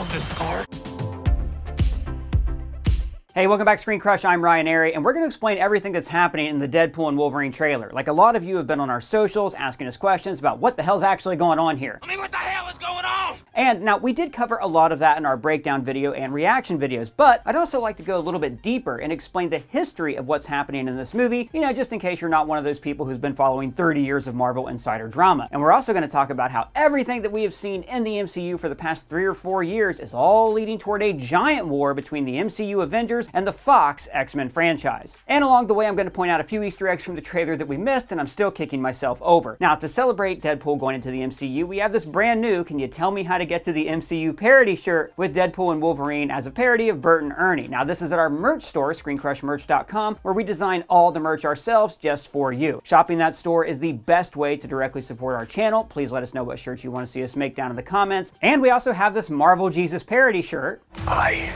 love this part. Hey, welcome back to Screen Crush. I'm Ryan Airy, and we're going to explain everything that's happening in the Deadpool and Wolverine trailer. Like, a lot of you have been on our socials asking us questions about what the hell's actually going on here. I mean, what the hell is going on? And now, we did cover a lot of that in our breakdown video and reaction videos, but I'd also like to go a little bit deeper and explain the history of what's happening in this movie, you know, just in case you're not one of those people who's been following 30 years of Marvel insider drama. And we're also going to talk about how everything that we have seen in the MCU for the past 3 or 4 years is all leading toward a giant war between the MCU Avengers and the Fox X-Men franchise. And along the way, I'm going to point out a few Easter eggs from the trailer that we missed, and I'm still kicking myself over. Now, to celebrate Deadpool going into the MCU, we have this brand new Can You Tell Me How to Get to the MCU parody shirt with Deadpool and Wolverine as a parody of Bert and Ernie. Now, this is at our merch store, ScreenCrushMerch.com, where we design all the merch ourselves just for you. Shopping that store is the best way to directly support our channel. Please let us know what shirts you want to see us make down in the comments. And we also have this Marvel Jesus parody shirt. I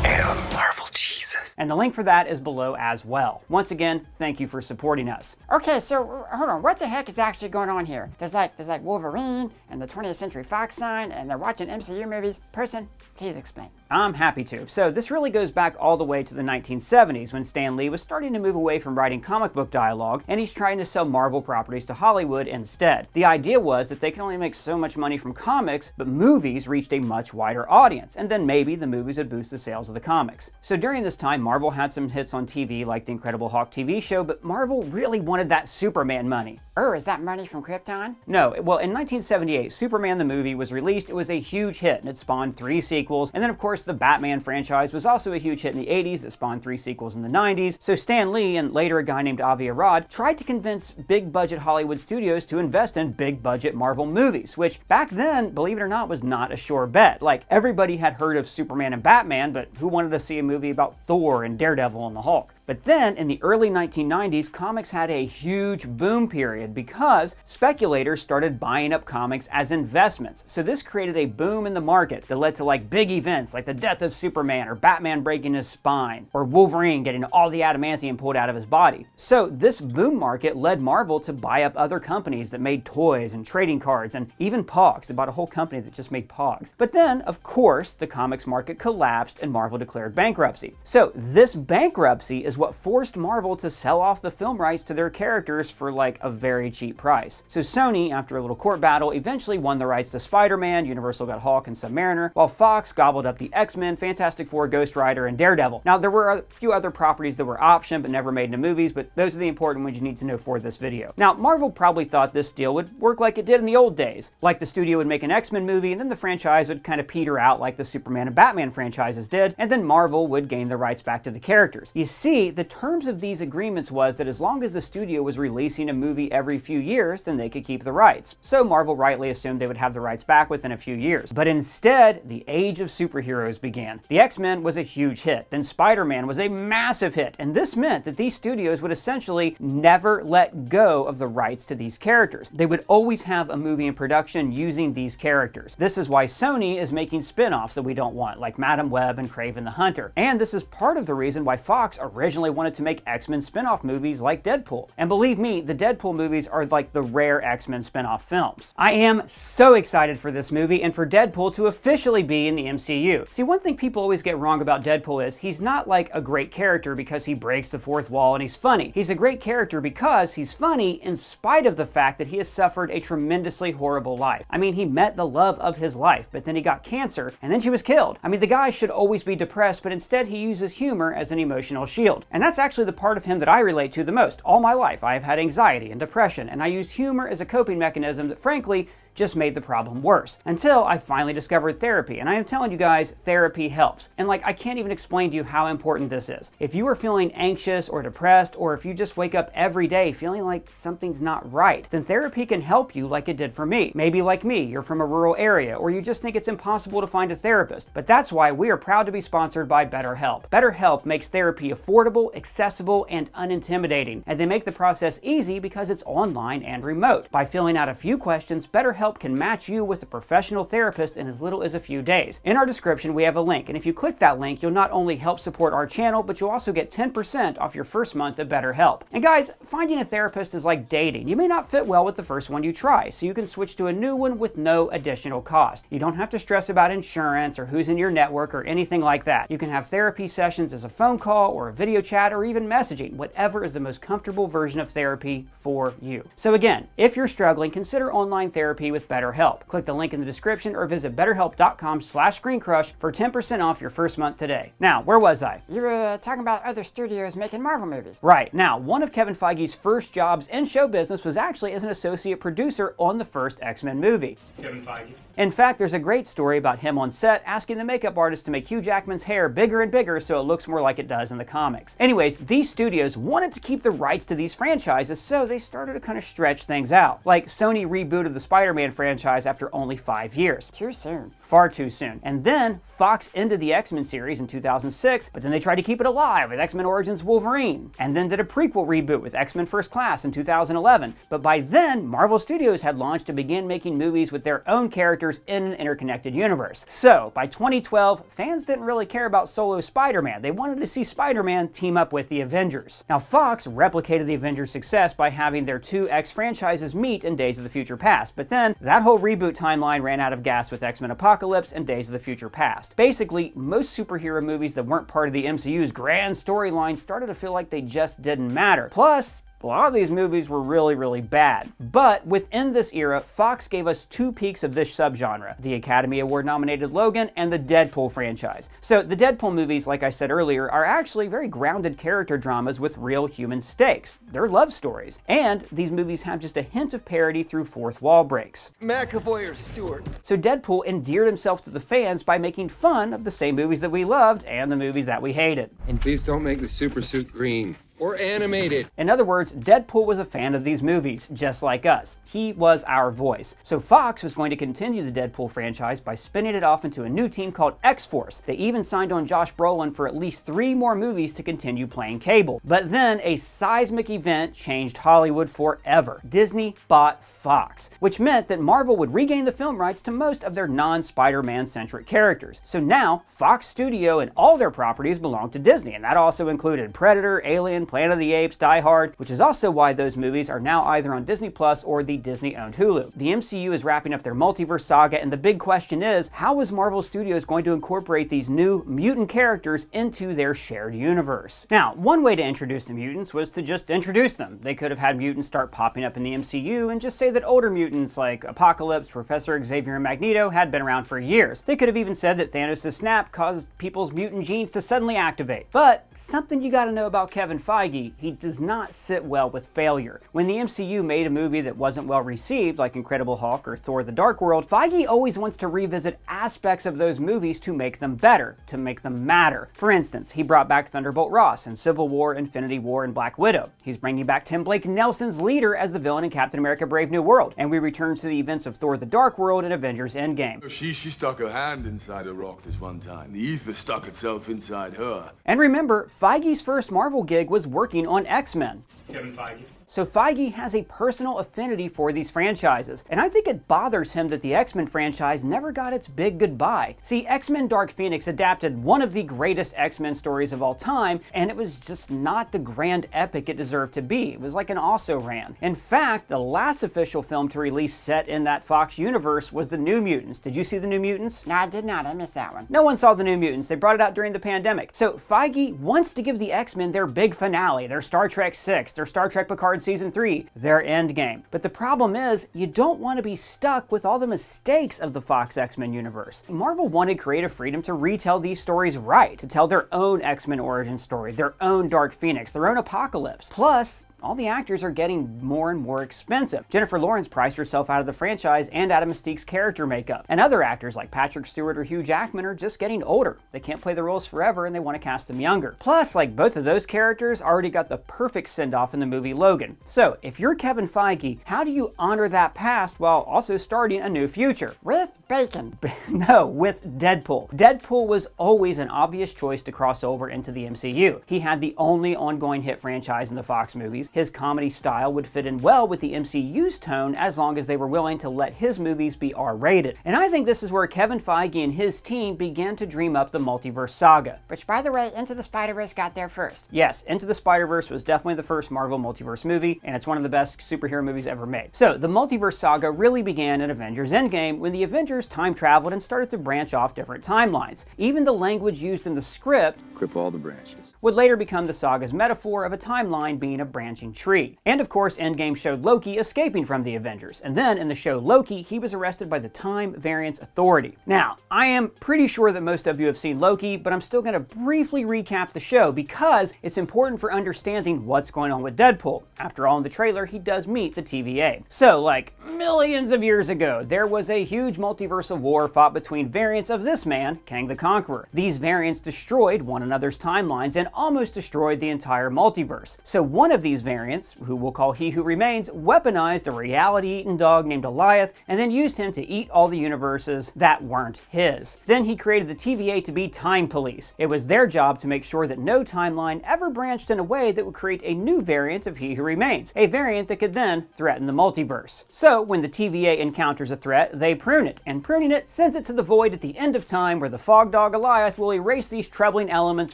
am Marvel Jesus. And the link for that is below as well. Once again, thank you for supporting us. Okay, so hold on. What the heck is actually going on here? There's like Wolverine and the 20th Century Fox sign, and they're watching MCU movies. Person, please explain. I'm happy to. So this really goes back all the way to the 1970s when Stan Lee was starting to move away from writing comic book dialogue, and he's trying to sell Marvel properties to Hollywood instead. The idea was that they can only make so much money from comics, but movies reached a much wider audience, and then maybe the movies would boost the sales of the comics. So during this time, Marvel had some hits on TV like the Incredible Hulk TV show, but Marvel really wanted that Superman money. Is that money from Krypton? No, well, in 1978, Superman the movie was released. It was a huge hit, and it spawned 3 sequels. And then, of course, the Batman franchise was also a huge hit in the 80s. It spawned 3 sequels in the 90s. So Stan Lee, and later a guy named Avi Arad, tried to convince big-budget Hollywood studios to invest in big-budget Marvel movies, which back then, believe it or not, was not a sure bet. Like, everybody had heard of Superman and Batman, but who wanted to see a movie about Thor and Daredevil and the Hulk? But then, in the early 1990s, comics had a huge boom period because speculators started buying up comics as investments. So this created a boom in the market that led to like big events like the death of Superman, or Batman breaking his spine, or Wolverine getting all the adamantium pulled out of his body. So this boom market led Marvel to buy up other companies that made toys and trading cards and even Pogs. They bought a whole company that just made Pogs. But then, of course, the comics market collapsed and Marvel declared bankruptcy. So this bankruptcy is what forced Marvel to sell off the film rights to their characters for like a very cheap price. So Sony, after a little court battle, eventually won the rights to Spider-Man, Universal got Hulk and Submariner, while Fox gobbled up the X-Men, Fantastic Four, Ghost Rider, and Daredevil. Now, there were a few other properties that were optioned but never made into movies, but those are the important ones you need to know for this video. Now, Marvel probably thought this deal would work like it did in the old days. Like the studio would make an X-Men movie, and then the franchise would kind of peter out like the Superman and Batman franchises did, and then Marvel would gain the rights back to the characters. You see, the terms of these agreements was that as long as the studio was releasing a movie every few years, then they could keep the rights. So Marvel rightly assumed they would have the rights back within a few years. But instead, the age of superheroes began. The X-Men was a huge hit, then Spider-Man was a massive hit, and this meant that these studios would essentially never let go of the rights to these characters. They would always have a movie in production using these characters. This is why Sony is making spin-offs that we don't want, like Madam Web and Kraven the Hunter. And this is part of the reason why Fox originally wanted to make X-Men spin-off movies like Deadpool. And believe me, the Deadpool movies are like the rare X-Men spin-off films. I am so excited for this movie and for Deadpool to officially be in the MCU. See, one thing people always get wrong about Deadpool is he's not like a great character because he breaks the fourth wall and he's funny. He's a great character because he's funny in spite of the fact that he has suffered a tremendously horrible life. I mean, he met the love of his life, but then he got cancer and then she was killed. I mean, the guy should always be depressed, but instead he uses humor as an emotional shield. And that's actually the part of him that I relate to the most. All my life, I have had anxiety and depression, and I use humor as a coping mechanism that, frankly, just made the problem worse. Until I finally discovered therapy. And I am telling you guys, therapy helps. And like, I can't even explain to you how important this is. If you are feeling anxious or depressed, or if you just wake up every day feeling like something's not right, then therapy can help you like it did for me. Maybe like me, you're from a rural area, or you just think it's impossible to find a therapist. But that's why we are proud to be sponsored by BetterHelp. BetterHelp makes therapy affordable, accessible, and unintimidating. And they make the process easy because it's online and remote. By filling out a few questions, BetterHelp BetterHelp can match you with a professional therapist in as little as a few days. In our description, we have a link, and if you click that link, you'll not only help support our channel, but you'll also get 10% off your first month of BetterHelp. And guys, finding a therapist is like dating. You may not fit well with the first one you try, so you can switch to a new one with no additional cost. You don't have to stress about insurance or who's in your network or anything like that. You can have therapy sessions as a phone call or a video chat or even messaging, whatever is the most comfortable version of therapy for you. So again, if you're struggling, consider online therapy with BetterHelp. Click the link in the description or visit betterhelp.com/screencrush for 10% off your first month today. Now, where was I? You were talking about other studios making Marvel movies. Right. Now, one of Kevin Feige's first jobs in show business was actually as an associate producer on the first X-Men movie. Kevin Feige. In fact, there's a great story about him on set asking the makeup artist to make Hugh Jackman's hair bigger and bigger so it looks more like it does in the comics. Anyways, these studios wanted to keep the rights to these franchises, so they started to kind of stretch things out. Like Sony rebooted the Spider-Man franchise after only 5 years. Too soon. Far too soon. And then Fox ended the X-Men series in 2006, but then they tried to keep it alive with X-Men Origins Wolverine, and then did a prequel reboot with X-Men First Class in 2011. But by then, Marvel Studios had launched to begin making movies with their own characters in an interconnected universe. So, by 2012, fans didn't really care about solo Spider-Man. They wanted to see Spider-Man team up with the Avengers. Now, Fox replicated the Avengers' success by having their two X franchises meet in Days of the Future Past, but then that whole reboot timeline ran out of gas with X-Men Apocalypse and Days of the Future Past. Basically, most superhero movies that weren't part of the MCU's grand storyline started to feel like they just didn't matter. Plus, a lot of these movies were really bad. But within this era, Fox gave us two peaks of this subgenre, the Academy Award nominated Logan and the Deadpool franchise. So the Deadpool movies, like I said earlier, are actually very grounded character dramas with real human stakes. They're love stories. And these movies have just a hint of parody through fourth wall breaks. McAvoy or Stewart? So Deadpool endeared himself to the fans by making fun of the same movies that we loved and the movies that we hated. And please don't make the super suit green. Or animated. In other words, Deadpool was a fan of these movies, just like us. He was our voice. So Fox was going to continue the Deadpool franchise by spinning it off into a new team called X-Force. They even signed on Josh Brolin for at least 3 more movies to continue playing Cable. But then a seismic event changed Hollywood forever. Disney bought Fox, which meant that Marvel would regain the film rights to most of their non-Spider-Man centric characters. So now, Fox Studio and all their properties belong to Disney, and that also included Predator, Alien, Planet of the Apes, Die Hard, which is also why those movies are now either on Disney Plus or the Disney-owned Hulu. The MCU is wrapping up their multiverse saga, and the big question is, how is Marvel Studios going to incorporate these new mutant characters into their shared universe? Now, one way to introduce the mutants was to just introduce them. They could have had mutants start popping up in the MCU and just say that older mutants like Apocalypse, Professor Xavier, and Magneto had been around for years. They could have even said that Thanos' snap caused people's mutant genes to suddenly activate. But something you gotta know about Kevin Feige, he does not sit well with failure. When the MCU made a movie that wasn't well received, like Incredible Hulk or Thor: The Dark World, Feige always wants to revisit aspects of those movies to make them better, to make them matter. For instance, he brought back Thunderbolt Ross in Civil War, Infinity War, and Black Widow. He's bringing back Tim Blake Nelson's leader as the villain in Captain America: Brave New World, and we return to the events of Thor: The Dark World and Avengers: Endgame. She stuck her hand inside a rock this one time. The ether stuck itself inside her. And remember, Feige's first Marvel gig was working on X-Men. Kevin Feige. So Feige has a personal affinity for these franchises, and I think it bothers him that the X-Men franchise never got its big goodbye. See, X-Men Dark Phoenix adapted one of the greatest X-Men stories of all time, and it was just not the grand epic it deserved to be. It was like an also-ran. In fact, the last official film to release set in that Fox universe was The New Mutants. Did you see The New Mutants? No, I did not. I missed that one. No one saw The New Mutants. They brought it out during the pandemic. So Feige wants to give the X-Men their big finale, their Star Trek 6, their Star Trek Picard Season 3, their Endgame. But the problem is, you don't want to be stuck with all the mistakes of the Fox X-Men universe. Marvel wanted creative freedom to retell these stories right, to tell their own X-Men origin story, their own Dark Phoenix, their own Apocalypse. Plus, all the actors are getting more and more expensive. Jennifer Lawrence priced herself out of the franchise and out of Mystique's character makeup. And other actors like Patrick Stewart or Hugh Jackman are just getting older. They can't play the roles forever and they want to cast them younger. Plus, like both of those characters already got the perfect send-off in the movie Logan. So, if you're Kevin Feige, how do you honor that past while also starting a new future? With bacon. No, with Deadpool. Deadpool was always an obvious choice to cross over into the MCU. He had the only ongoing hit franchise in the Fox movies. movies, his comedy style would fit in well with the MCU's tone as long as they were willing to let his movies be R-rated. And I think this is where Kevin Feige and his team began to dream up the multiverse saga. Which, by the way, Into the Spider-Verse got there first. Yes, Into the Spider-Verse was definitely the first Marvel multiverse movie, and it's one of the best superhero movies ever made. So, the multiverse saga really began in Avengers Endgame when the Avengers time traveled and started to branch off different timelines. Even the language used in the script Clip all the branches. would later become the saga's metaphor of a timeline being a branching tree. And of course, Endgame showed Loki escaping from the Avengers, and then in the show Loki, he was arrested by the Time Variance Authority. Now, I am pretty sure that most of you have seen Loki, but I'm still going to briefly recap the show because it's important for understanding what's going on with Deadpool. After all, in the trailer, he does meet the TVA. So, like millions of years ago, there was a huge multiversal war fought between variants of this man, Kang the Conqueror. These variants destroyed one another's timelines and almost destroyed the entire multiverse. So one of these variants, who we'll call He Who Remains, weaponized a reality-eating dog named Goliath and then used him to eat all the universes that weren't his. Then he created the TVA to be time police. It was their job to make sure that no timeline ever branched in a way that would create a new variant of He Who Remains, a variant that could then threaten the multiverse. So when the TVA encounters a threat, they prune it, and pruning it sends it to the void at the end of time where the fog dog Goliath will erase these troubling elements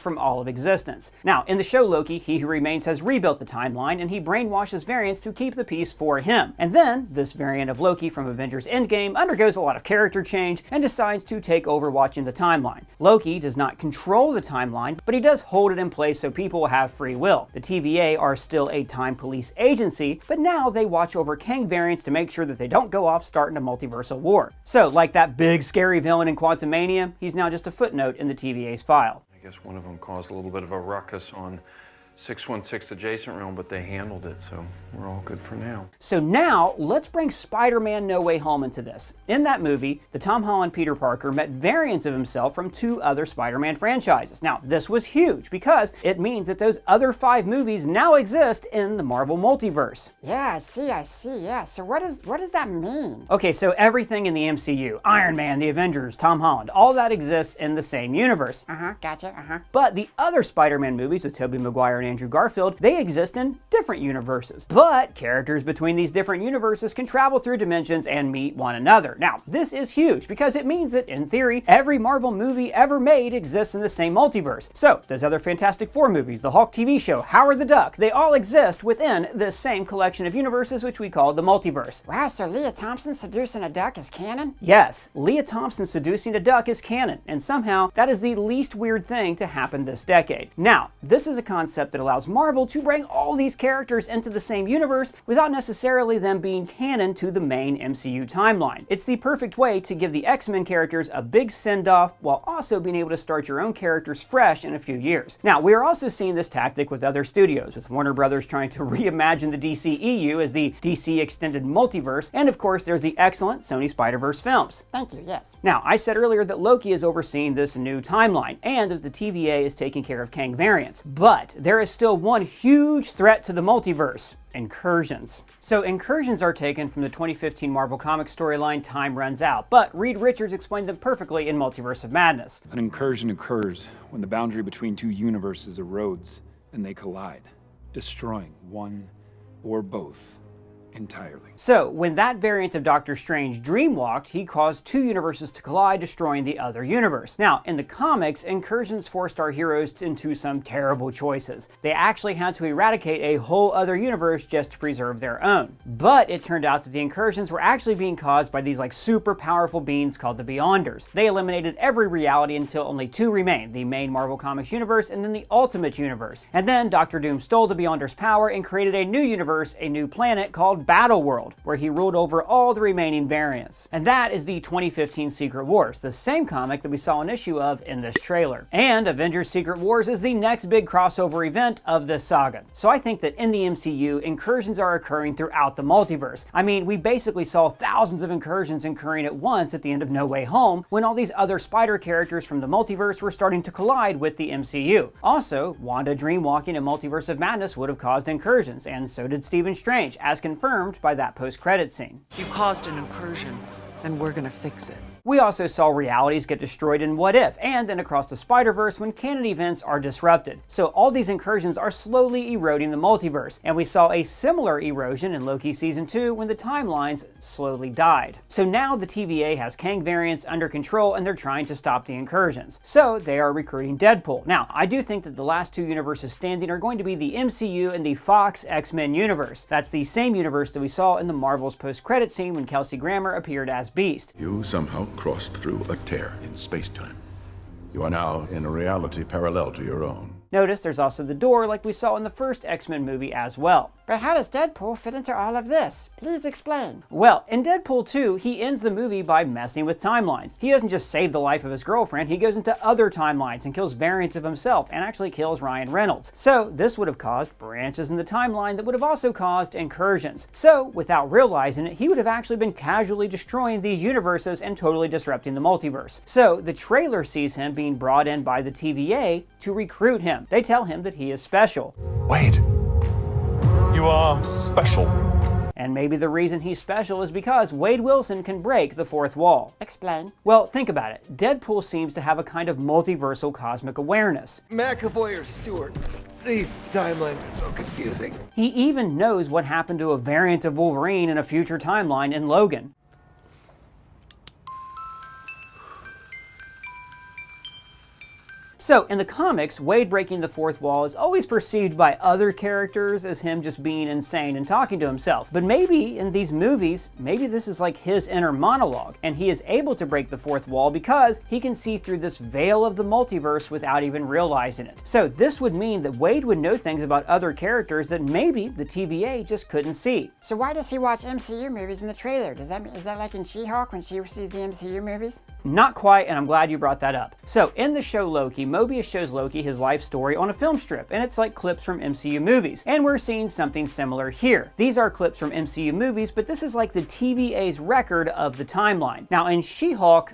from all of existence. Now, in the show Loki, He Who Remains has rebuilt the timeline and he brainwashes variants to keep the peace for him. And then, this variant of Loki from Avengers Endgame undergoes a lot of character change and decides to take over watching the timeline. Loki does not control the timeline, but he does hold it in place so people will have free will. The TVA are still a time police agency, but now they watch over Kang variants to make sure that they don't go off starting a multiversal war. So, like that big scary villain in Quantumania, he's now just a footnote in the TVA's file. I guess one of them caused a little bit of a ruckus on 616 Adjacent Realm, but they handled it, so we're all good for now. So now, let's bring Spider-Man No Way Home into this. In that movie, the Tom Holland Peter Parker met variants of himself from 2 other Spider-Man franchises. Now, this was huge because it means that those other 5 movies now exist in the Marvel multiverse. Yeah, I see, yeah. So what does that mean? Okay, so everything in the MCU, Iron Man, the Avengers, Tom Holland, all that exists in the same universe. Gotcha. But the other Spider-Man movies with Tobey Maguire and Andrew Garfield, they exist in different universes. But characters between these different universes can travel through dimensions and meet one another. Now, this is huge because it means that, in theory, every Marvel movie ever made exists in the same multiverse. So, those other Fantastic Four movies, the Hulk TV show, Howard the Duck, they all exist within this same collection of universes which we call the multiverse. Wow, so Leah Thompson seducing a duck is canon? Yes, Leah Thompson seducing a duck is canon, and somehow that is the least weird thing to happen this decade. Now, this is a concept that allows Marvel to bring all these characters into the same universe without necessarily them being canon to the main MCU timeline. It's the perfect way to give the X-Men characters a big send-off while also being able to start your own characters fresh in a few years. Now, we are also seeing this tactic with other studios, with Warner Brothers trying to reimagine the DCEU as the DC Extended Multiverse, and of course there's the excellent Sony Spider-Verse films. Thank you, yes. Now, I said earlier that Loki is overseeing this new timeline, and that the TVA is taking care of Kang variants. But there is still one huge threat to the multiverse: incursions. So incursions are taken from the 2015 Marvel Comics storyline Time Runs Out, but Reed Richards explained them perfectly in Multiverse of Madness. An incursion occurs when the boundary between 2 universes erodes and they collide, destroying one or both entirely. So, when that variant of Doctor Strange dreamwalked, he caused 2 universes to collide, destroying the other universe. Now, in the comics, incursions forced our heroes into some terrible choices. They actually had to eradicate a whole other universe just to preserve their own. But it turned out that the incursions were actually being caused by these super powerful beings called the Beyonders. They eliminated every reality until only 2 remained, the main Marvel Comics universe and then the Ultimate Universe. And then Doctor Doom stole the Beyonders' power and created a new universe, a new planet called Battle World, where he ruled over all the remaining variants. And that is the 2015 Secret Wars, the same comic that we saw an issue of in this trailer. And Avengers Secret Wars is the next big crossover event of this saga. So I think that in the MCU, incursions are occurring throughout the multiverse. I mean, we basically saw thousands of incursions occurring at once at the end of No Way Home, when all these other spider characters from the multiverse were starting to collide with the MCU. Also, Wanda dreamwalking in Multiverse of Madness would have caused incursions, and so did Stephen Strange, as confirmed by that post-credits scene. You caused an incursion, and we're gonna fix it. We also saw realities get destroyed in What If, and then Across the Spider-Verse when canon events are disrupted. So all these incursions are slowly eroding the multiverse, and we saw a similar erosion in Loki Season 2 when the timelines slowly died. So now the TVA has Kang variants under control and they're trying to stop the incursions. So they are recruiting Deadpool. Now, I do think that the last two universes standing are going to be the MCU and the Fox X-Men universe. That's the same universe that we saw in the Marvel's post-credit scene when Kelsey Grammer appeared as Beast. You somehow crossed through a tear in space-time. You are now in a reality parallel to your own. Notice there's also the door like we saw in the first X-Men movie as well. But how does Deadpool fit into all of this? Please explain. Well, in Deadpool 2, he ends the movie by messing with timelines. He doesn't just save the life of his girlfriend, he goes into other timelines and kills variants of himself and actually kills Ryan Reynolds. So this would have caused branches in the timeline that would have also caused incursions. So without realizing it, he would have actually been casually destroying these universes and totally disrupting the multiverse. So the trailer sees him being brought in by the TVA to recruit him. They tell him that he is special. Wait. You are special. And maybe the reason he's special is because Wade Wilson can break the fourth wall. Explain. Well, think about it. Deadpool seems to have a kind of multiversal cosmic awareness. McAvoy or Stewart? These timelines are so confusing. He even knows what happened to a variant of Wolverine in a future timeline in Logan. So, in the comics, Wade breaking the fourth wall is always perceived by other characters as him just being insane and talking to himself. But maybe in these movies, maybe this is like his inner monologue, and he is able to break the fourth wall because he can see through this veil of the multiverse without even realizing it. So this would mean that Wade would know things about other characters that maybe the TVA just couldn't see. So why does he watch MCU movies in the trailer? Is that like in She-Hulk when she sees the MCU movies? Not quite, and I'm glad you brought that up. So in the show Loki, Mobius shows Loki his life story on a film strip, and it's like clips from MCU movies. And we're seeing something similar here. These are clips from MCU movies, but this is like the TVA's record of the timeline. Now in She-Hulk,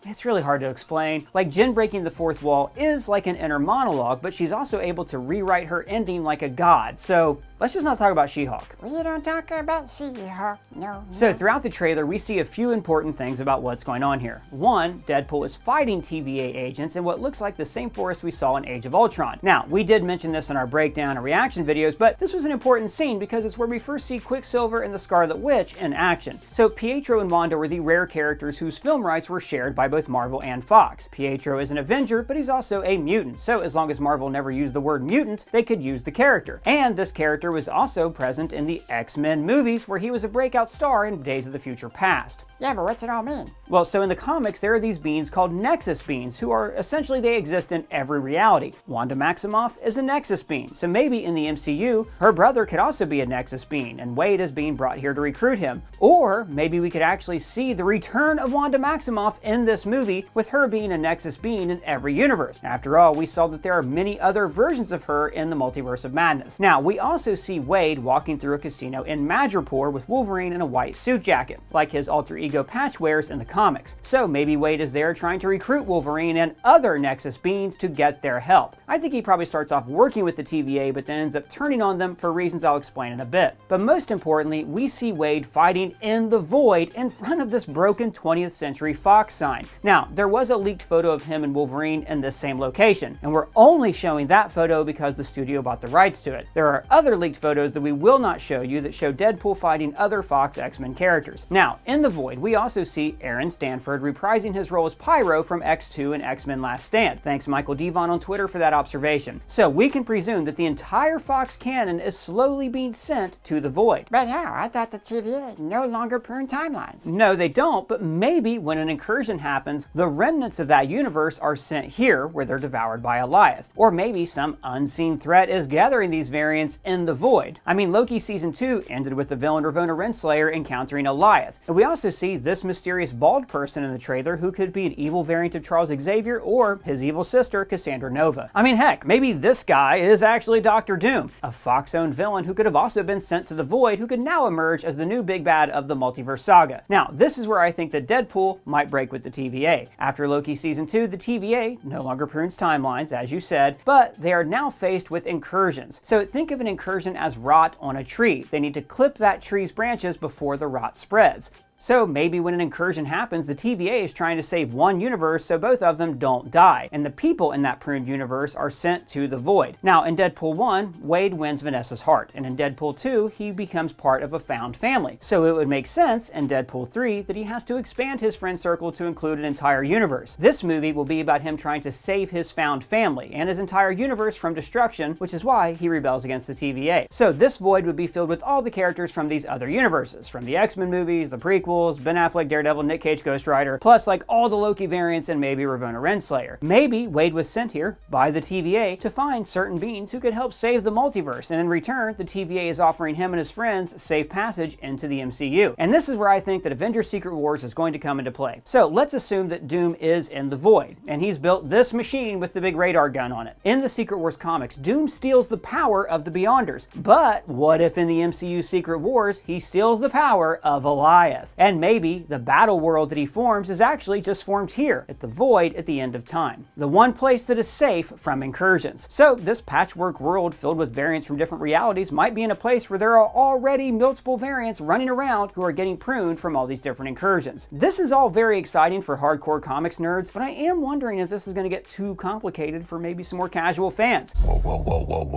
it's really hard to explain. Like, Jen breaking the fourth wall is like an inner monologue, but she's also able to rewrite her ending like a god. So let's just not talk about She-Hulk. We don't talk about She-Hulk, no. So throughout the trailer, we see a few important things about what's going on here. One, Deadpool is fighting TVA agents in what looks like the same forest we saw in Age of Ultron. Now, we did mention this in our breakdown and reaction videos, but this was an important scene because it's where we first see Quicksilver and the Scarlet Witch in action. So Pietro and Wanda were the rare characters whose film rights were shared by both Marvel and Fox. Pietro is an Avenger, but he's also a mutant, so as long as Marvel never used the word mutant, they could use the character. And this character was also present in the X-Men movies, where he was a breakout star in Days of the Future Past. Yeah, but what's it all mean? Well, so in the comics, there are these beings called Nexus beings, who are essentially, they exist in every reality. Wanda Maximoff is a Nexus being, so maybe in the MCU, her brother could also be a Nexus being, and Wade is being brought here to recruit him. Or maybe we could actually see the return of Wanda Maximoff in this movie, with her being a Nexus being in every universe. After all, we saw that there are many other versions of her in the Multiverse of Madness. Now, we also see Wade walking through a casino in Madripoor with Wolverine in a white suit jacket, like his alter ego Patch wears in the comics. So maybe Wade is there trying to recruit Wolverine and other Nexus beings to get their help. I think he probably starts off working with the TVA, but then ends up turning on them for reasons I'll explain in a bit. But most importantly, we see Wade fighting in the void in front of this broken 20th Century Fox sign. Now, there was a leaked photo of him and Wolverine in this same location, and we're only showing that photo because the studio bought the rights to it. There are other leaked photos that we will not show you that show Deadpool fighting other Fox X-Men characters. Now, in the void, we also see Aaron Stanford reprising his role as Pyro from X2 and X-Men Last Stand. Thanks Michael Devon on Twitter for that observation. So we can presume that the entire Fox canon is slowly being sent to the void. But how? I thought the TVA no longer pruned timelines. No, they don't, but maybe when an incursion happens, the remnants of that universe are sent here, where they're devoured by Alioth. Or maybe some unseen threat is gathering these variants in the void. I mean, Loki Season 2 ended with the villain Ravonna Renslayer encountering Alioth. And we also see this mysterious bald person in the trailer who could be an evil variant of Charles Xavier or his evil sister, Cassandra Nova. I mean, heck, maybe this guy is actually Doctor Doom, a Fox-owned villain who could have also been sent to the void, who could now emerge as the new big bad of the multiverse saga. Now, this is where I think that Deadpool might break with the TVA. After Loki Season 2, the TVA no longer prunes timelines, as you said, but they are now faced with incursions. So think of an incursion as rot on a tree. They need to clip that tree's branches before the rot spreads. So maybe when an incursion happens, the TVA is trying to save one universe so both of them don't die, and the people in that pruned universe are sent to the Void. Now, in Deadpool 1, Wade wins Vanessa's heart, and in Deadpool 2, he becomes part of a found family. So it would make sense in Deadpool 3 that he has to expand his friend circle to include an entire universe. This movie will be about him trying to save his found family and his entire universe from destruction, which is why he rebels against the TVA. So this Void would be filled with all the characters from these other universes, from the X-Men movies, the prequels, Ben Affleck, Daredevil, Nick Cage, Ghost Rider, plus like all the Loki variants and maybe Ravonna Renslayer. Maybe Wade was sent here by the TVA to find certain beings who could help save the multiverse, and in return, the TVA is offering him and his friends safe passage into the MCU. And this is where I think that Avengers Secret Wars is going to come into play. So let's assume that Doom is in the Void, and he's built this machine with the big radar gun on it. In the Secret Wars comics, Doom steals the power of the Beyonders. But what if in the MCU Secret Wars, he steals the power of Alioth? And maybe the battle world that he forms is actually just formed here, at the Void at the end of time. The one place that is safe from incursions. So this patchwork world filled with variants from different realities might be in a place where there are already multiple variants running around who are getting pruned from all these different incursions. This is all very exciting for hardcore comics nerds, but I am wondering if this is going to get too complicated for maybe some more casual fans.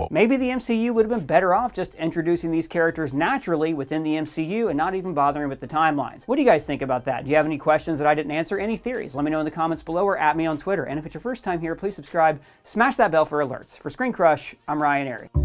Maybe the MCU would have been better off just introducing these characters naturally within the MCU and not even bothering with the timelines. What do you guys think about that? Do you have any questions that I didn't answer? Any theories? Let me know in the comments below or at me on Twitter. And if it's your first time here, please subscribe, smash that bell for alerts. For Screen Crush, I'm Ryan Airy.